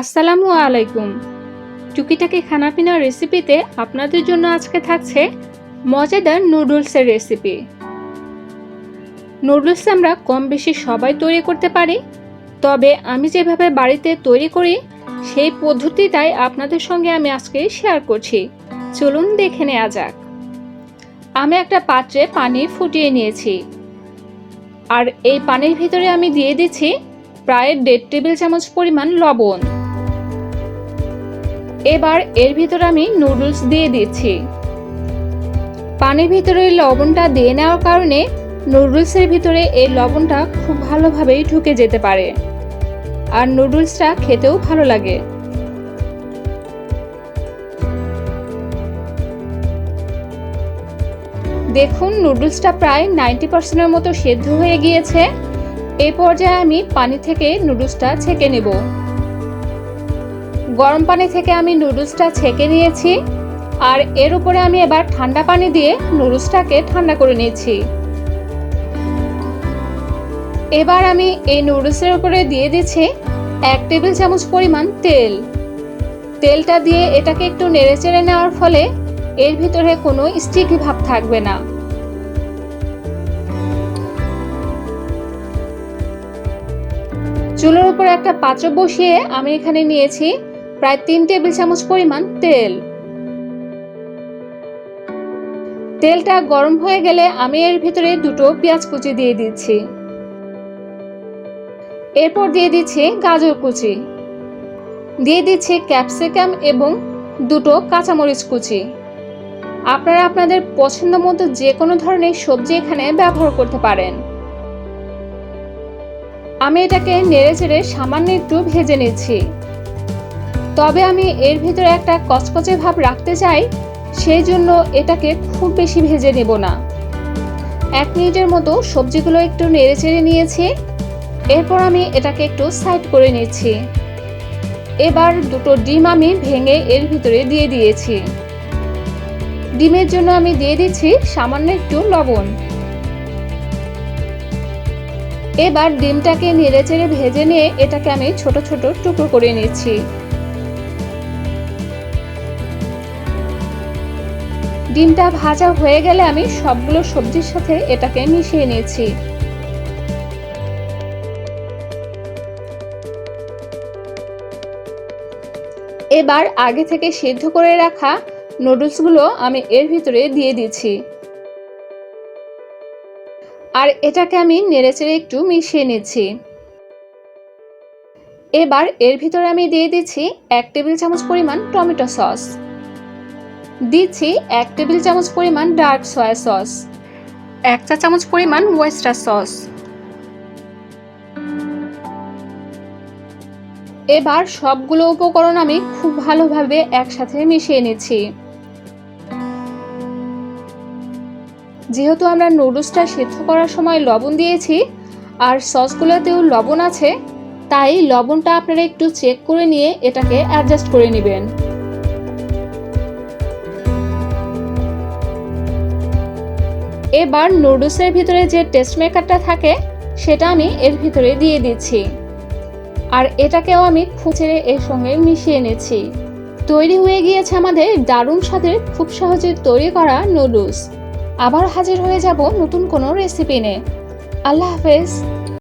আসসালামু আলাইকুম। টুকিটাকি খানাপিনার রেসিপিতে আপনাদের জন্য আজকে থাকছে মজাদার নুডলসের রেসিপি। নুডলস আমরা কম বেশি সবাই তৈরি করতে পারি, তবে আমি যেভাবে বাড়িতে তৈরি করি সেই পদ্ধতিটাই আপনাদের সঙ্গে আমি আজকে শেয়ার করছি। চলুন দেখে নেওয়া যাক। আমি একটা পাত্রে পানি ফুটিয়ে নিয়েছি, আর এই পানির ভিতরে আমি দিয়ে দিচ্ছি প্রায় 1.5 টেবিল চামচ পরিমাণ লবণ। এবার এর ভিতরে আমি নুডলস দিয়ে দিচ্ছি। পানির ভিতরে লবণটা দিয়ে নেওয়ার কারণে নুডলসের ভিতরে এই লবণটা খুব ভালোভাবেই ঢুকে যেতে পারে, আর নুডলসটা খেতেও ভালো লাগে। দেখুন, নুডলসটা প্রায় 90% মতো সেদ্ধ হয়ে গিয়েছে। এই পর্যায়ে আমি পানি থেকে নুডলসটা ছেঁকে নেব। গরম পানি থেকে আমি নুডলসটা ছেঁকে নিয়েছি, আর এর উপরে আমি এবার ঠান্ডা পানি দিয়ে নুডলসটাকে ঠান্ডা করে নিয়েছি। এবার আমি এই নুডলসের উপরে দিয়ে দিচ্ছি 1 টেবিল চামচ পরিমাণ তেল। তেলটা দিয়ে এটাকে একটু নেড়েচেড়ে নেওয়ার ফলে এর ভিতরে কোনো স্টিকি ভাব থাকবে না। চুলার উপর একটা পাত্র বসিয়ে আমি এখানে নিয়েছি প্রায় 3 টেবিল চামচ পরিমাণ তেল। তেলটা গরম হয়ে গেলে আমি এর ভিতরে 2টো পেঁয়াজ কুচি দিয়ে দিচ্ছি। এরপর দিয়ে দিচ্ছি গাজর কুচি, দিয়ে দিচ্ছি ক্যাপসিকাম এবং 2টো কাঁচামরিচ কুচি। আপনারা আপনাদের পছন্দ মতো যে কোনো ধরনের সবজি এখানে ব্যবহার করতে পারেন। আমি এটাকে নেড়েচেড়ে সামান্য একটু ভেজে নিচ্ছি, তবে আমি এর ভিতরে একটা কচকচে ভাব রাখতে চাই, সেই জন্য এটাকে খুব বেশি ভেজে নেব না। 1 মিনিটের মতো সবজিগুলো একটু নেড়েচেড়ে নিয়েছি। এরপর আমি এটাকে একটু সাইড করে নিচ্ছি। এবার 2টো ডিম আমি ভেঙে এর ভিতরে দিয়ে দিয়েছি। ডিমের জন্য আমি দিয়ে দিচ্ছি সামান্য একটু লবণ। এবার ডিমটাকে নেড়েচেড়ে ভেজে নিয়ে এটাকে আমি ছোট ছোট টুকরো করে নিচ্ছি। ডিমটা ভাজা হয়ে গেলে আমি সবগুলো সবজির সাথে এটাকে মিশিয়ে নিয়েছি। এবার আগে থেকে সিদ্ধ করে রাখা নুডলসগুলো আমি এর ভিতরে দিয়ে দিচ্ছি, আর এটাকে আমি নেড়েচেড়ে একটু মিশিয়ে নিচ্ছি। এবার এর ভিতরে আমি দিয়ে দিচ্ছি 1 টেবিল চামচ পরিমাণ টমেটো সস, দিচ্ছি 1 টেবিল চামচ পরিমাণ ডার্ক সয়া সস, 1 চা চামচ পরিমাণ ওয়েস্টার সস। এবার সবগুলো উপকরণ আমি খুব ভালোভাবে একসাথে মিশিয়ে নিচ্ছি। যেহেতু আমরা নুডলসটা সিদ্ধ করার সময় লবণ দিয়েছি আর সসগুলোতেও লবণ আছে, তাই লবণটা আপনারা একটু চেক করে নিয়ে এটাকে অ্যাডজাস্ট করে নেবেন। এবার নুডলসের ভিতরে যে টেস্ট মেকারটা থাকে সেটা আমি এর ভিতরে দিয়ে দিচ্ছি, আর এটাকেও আমি খুব ছেড়ে এর সঙ্গে মিশিয়ে নিচ্ছি। তৈরি হয়ে গিয়েছে আমাদের দারুণ স্বাদের খুব সহজে তৈরি করা নুডলস। আবার হাজির হয়ে যাব নতুন কোনো রেসিপি নিয়ে। আল্লাহ হাফেজ।